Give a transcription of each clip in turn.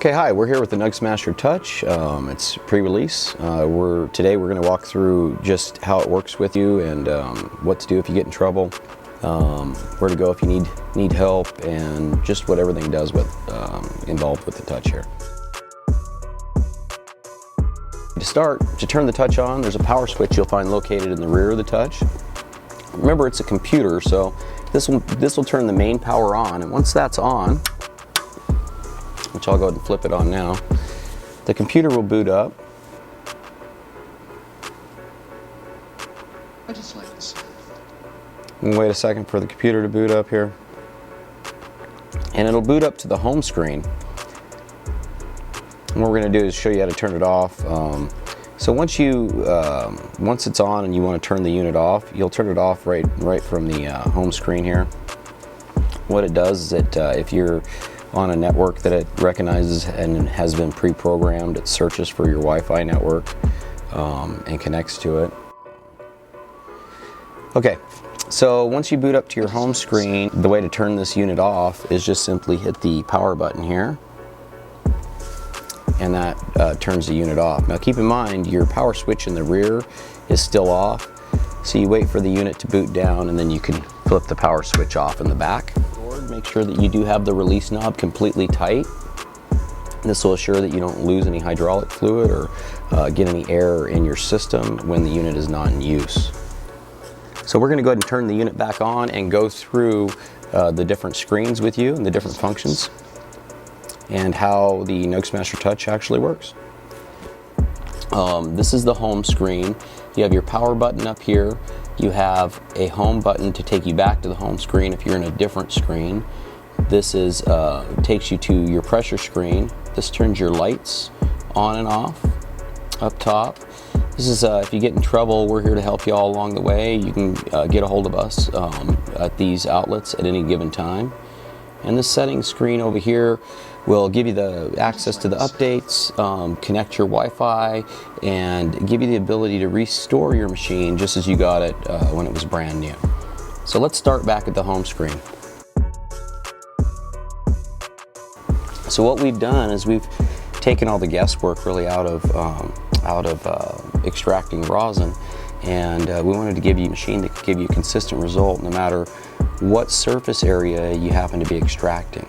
Okay, hi, we're here with the NUG Smasher Touch. It's pre-release. Today we're going to walk through just how it works with you and what to do if you get in trouble, where to go if you need help, and just what everything does with involved with the touch here. To turn the touch on, there's a power switch you'll find located in the rear of the touch. Remember, it's a computer, so this will turn the main power on, and once that's on, which I'll go ahead and flip it on now, the computer will boot up. I just like this. Wait a second for the computer to boot up here. And it'll boot up to the home screen. And what we're going to do is show you how to turn it off. So once it's on and you want to turn the unit off, you'll turn it off right from the home screen here. What it does is if you're on a network that it recognizes and has been pre-programmed, it searches for your Wi-Fi network and connects to it. Okay, so once you boot up to your home screen, the way to turn this unit off is just simply hit the power button here, and that turns the unit off. Now keep in mind, your power switch in the rear is still off, so you wait for the unit to boot down and then you can flip the power switch off in the back. Make sure that you do have the release knob completely tight. This will assure that you don't lose any hydraulic fluid or get any air in your system when the unit is not in use. So we're going to go ahead and turn the unit back on and go through the different screens with you and the different functions and how the NUG Smasher Touch actually works. This is the home screen. You have your power button up here. You have a home button to take you back to the home screen if you're in a different screen. This takes you to your pressure screen. This turns your lights on and off up top. This is if you get in trouble, we're here to help you all along the way. You can get a hold of us at these outlets at any given time. And this settings screen over here will give you the access to the updates, connect your Wi-Fi, and give you the ability to restore your machine just as you got it when it was brand new. So let's start back at the home screen. So what we've done is we've taken all the guesswork really out of extracting rosin, and we wanted to give you a machine that could give you a consistent result no matter what surface area you happen to be extracting.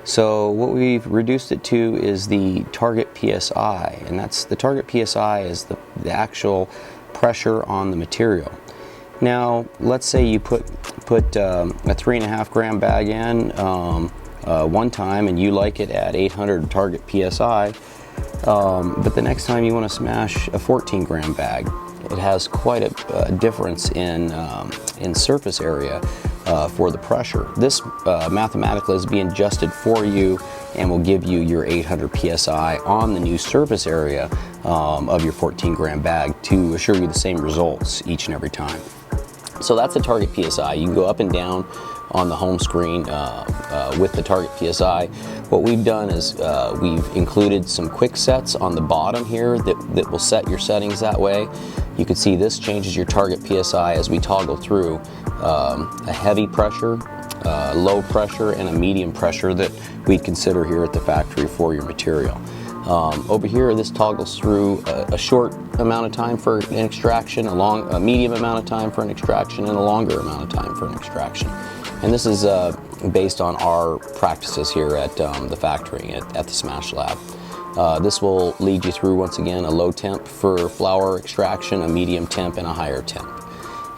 So what we've reduced it to is the target PSI, and that's the target PSI is the actual pressure on the material. Now let's say you put a 3.5 gram bag in one time and you like it at 800 target PSI, but the next time you want to smash a 14 gram bag, it has quite a difference in surface area for the pressure. This mathematically is being adjusted for you and will give you your 800 PSI on the new surface area of your 14 gram bag to assure you the same results each and every time. So that's the target PSI. You can go up and down on the home screen with the target PSI. What we've done is we've included some quick sets on the bottom here that will set your settings that way. You can see this changes your target PSI as we toggle through a heavy pressure, low pressure, and a medium pressure that we'd consider here at the factory for your material. Over here, this toggles through a short amount of time for an extraction, a medium amount of time for an extraction, and a longer amount of time for an extraction. And this is based on our practices here at the factory, at the Smash Lab. This will lead you through, once again, a low temp for flour extraction, a medium temp, and a higher temp.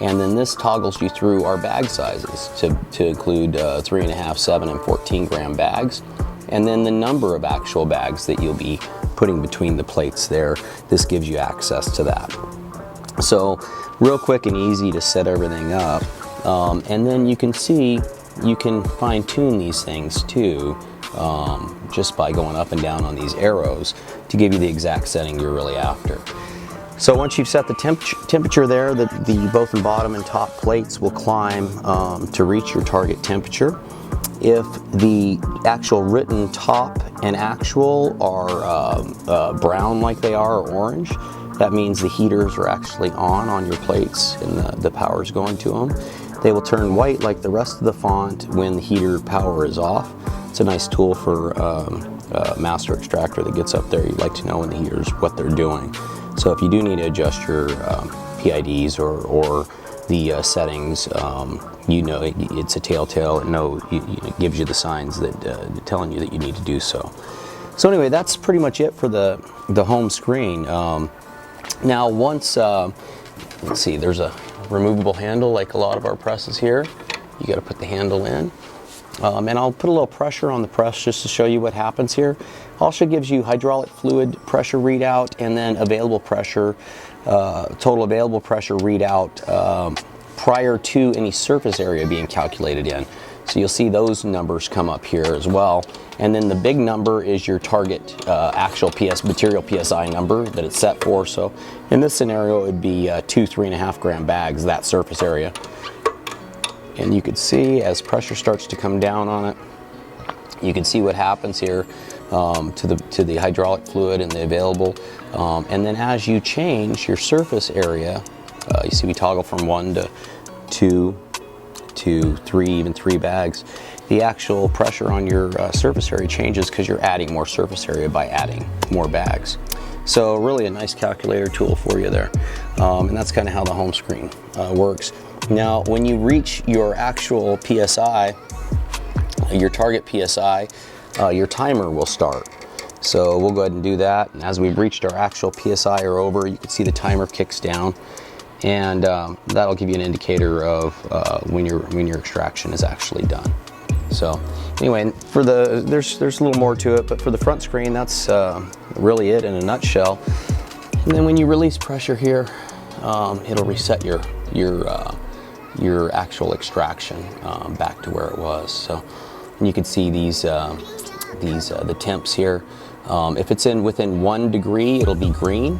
And then this toggles you through our bag sizes to include 3.5, 7, and 14 gram bags. And then the number of actual bags that you'll be putting between the plates there. This gives you access to that. So real quick and easy to set everything up. And then you can see, you can fine tune these things too, just by going up and down on these arrows to give you the exact setting you're really after. So once you've set the temperature there, both the bottom and top plates will climb to reach your target temperature. If the actual written top and actual are brown like they are, or orange, that means the heaters are actually on your plates and the power is going to them. They will turn white like the rest of the font when the heater power is off. It's a nice tool for master extractor that gets up there, you like to know in the heaters what they're doing. So if you do need to adjust your PIDs or the settings, you know it's a telltale. It gives you the signs that telling you that you need to do so. So anyway, that's pretty much it for the home screen. Now once, let's see, there's a removable handle like a lot of our presses here. You got to put the handle in. And I'll put a little pressure on the press just to show you what happens here. Also gives you hydraulic fluid pressure readout and then available pressure, total available pressure readout prior to any surface area being calculated in. So you'll see those numbers come up here as well. And then the big number is your target actual material PSI number that it's set for. So in this scenario, it would be 2 3.5 gram bags, that surface area. And you can see as pressure starts to come down on it, you can see what happens here to the hydraulic fluid and the available. And then as you change your surface area, you see we toggle from 1 to 2 to 3, even 3 bags. The actual pressure on your surface area changes because you're adding more surface area by adding more bags. So really a nice calculator tool for you there. And that's kind of how the home screen works. Now, when you reach your actual PSI, your target PSI, your timer will start. So we'll go ahead and do that. And as we've reached our actual PSI or over, you can see the timer kicks down. And that'll give you an indicator of when your extraction is actually done. So anyway, there's a little more to it, but for the front screen, that's really it in a nutshell. And then when you release pressure here, it'll reset your actual extraction back to where it was. So and you can see the temps here. If it's within 1 degree, it'll be green.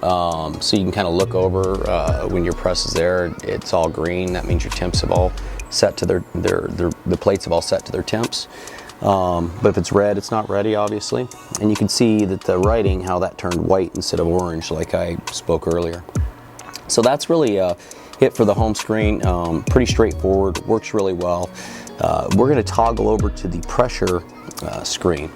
So you can kind of look over when your press is there, it's all green. That means your temps have all set to the plates have all set to their temps. But if it's red, it's not ready, obviously. And you can see that the writing, how that turned white instead of orange, like I spoke earlier. So that's really it for the home screen. Pretty straightforward, works really well. We're going to toggle over to the pressure screen.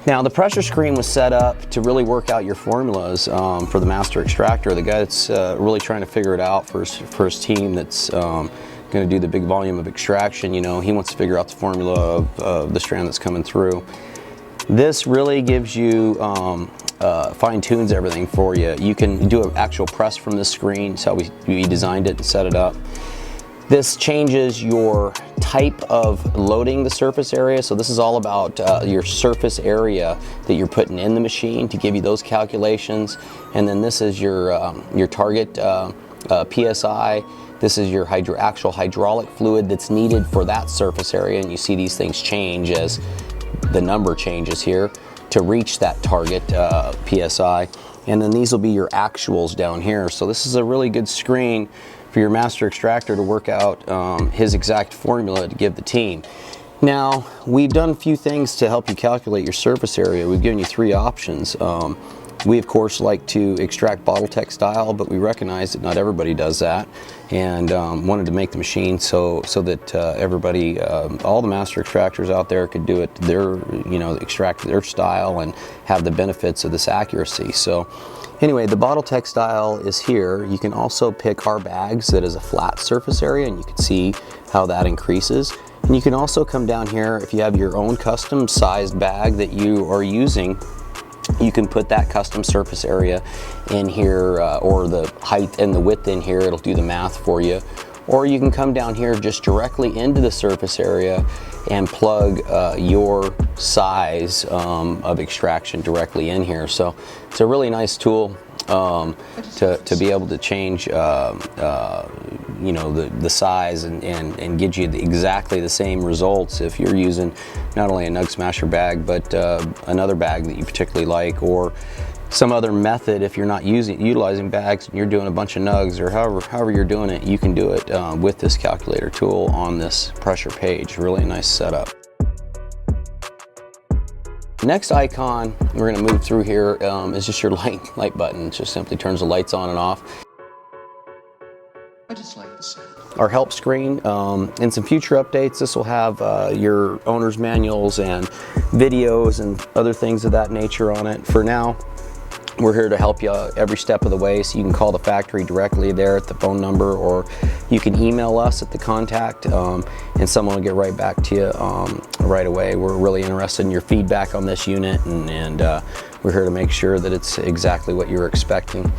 Now the pressure screen was set up to really work out your formulas for the master extractor. The guy that's really trying to figure it out for his team that's going to do the big volume of extraction, you know, he wants to figure out the formula of the strand that's coming through. This really gives you, fine-tunes everything for you. You can do an actual press from this screen. That's how we designed it and set it up. This changes your type of loading the surface area. So this is all about your surface area that you're putting in the machine to give you those calculations. And then this is your target PSI. This is your actual hydraulic fluid that's needed for that surface area. And you see these things change as the number changes here to reach that target PSI. And then these will be your actuals down here. So this is a really good screen for your master extractor to work out his exact formula to give the team. Now, we've done a few things to help you calculate your surface area. We've given you 3 options. We, of course, like to extract Bottletech style, but we recognize that not everybody does that, and wanted to make the machine so that everybody, all the master extractors out there could do it extract their style and have the benefits of this accuracy. So anyway, the Bottletech style is here. You can also pick our bags that is a flat surface area, and you can see how that increases. And you can also come down here, if you have your own custom sized bag that you are using, you can put that custom surface area in here, or the height and the width in here. It'll do the math for you. Or you can come down here just directly into the surface area and plug your size of extraction directly in here. So it's a really nice tool to be able to change the size and get you exactly the same results if you're using not only a Nug Smasher bag, but another bag that you particularly like, or some other method. If you're not utilizing bags and you're doing a bunch of nugs, or however you're doing it, you can do it with this calculator tool on this pressure page. Really nice setup. Next icon we're going to move through here is just your light button. It just simply turns the lights on and off. I just like the sound. our help screen. In some future updates, this will have your owner's manuals and videos and other things of that nature on it. For now, we're here to help you every step of the way, so you can call the factory directly there at the phone number, or you can email us at the contact, and someone will get right back to you right away. We're really interested in your feedback on this unit, and we're here to make sure that it's exactly what you're expecting.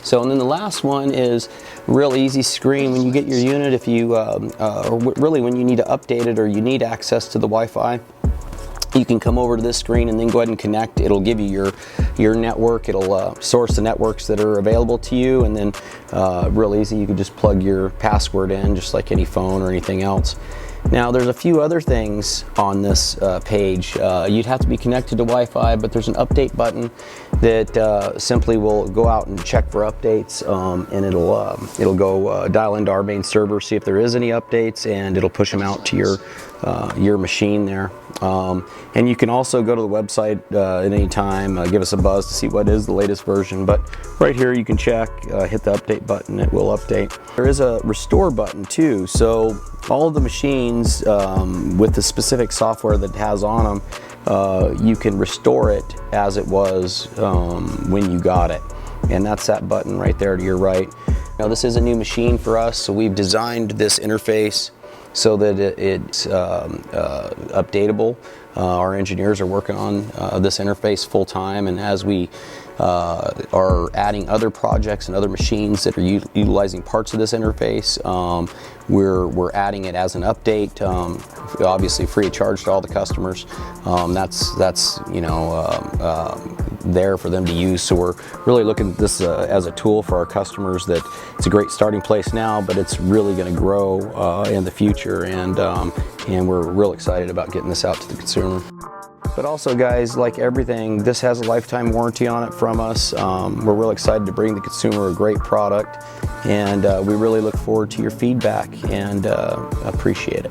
So, and then the last one is a real easy screen. When you get your unit, if you, really when you need to update it or you need access to the Wi-Fi, you can come over to this screen and then go ahead and connect. It'll give you your network. It'll source the networks that are available to you, and then real easy, you can just plug your password in just like any phone or anything else. Now, there's a few other things on this page. You'd have to be connected to Wi-Fi, but there's an update button that simply will go out and check for updates, and it'll go dial into our main server, see if there is any updates, and it'll push them out to your machine there. And you can also go to the website at any time, give us a buzz to see what is the latest version. But right here you can check, hit the update button, it will update. There is a restore button too, so all of the machines with the specific software that it has on them, you can restore it as it was when you got it. And that's that button right there to your right. Now, this is a new machine for us, so we've designed this interface so that it's updatable. Our engineers are working on this interface full time, and as we are adding other projects and other machines that are utilizing parts of this interface, we're adding it as an update, obviously free of charge to all the customers. That's you know, there for them to use. So we're really looking at this as a tool for our customers. That it's a great starting place now, but it's really going to grow in the future, and we're real excited about getting this out to the consumer. But also, guys, like everything, this has a lifetime warranty on it from us. We're real excited to bring the consumer a great product, and we really look forward to your feedback and appreciate it.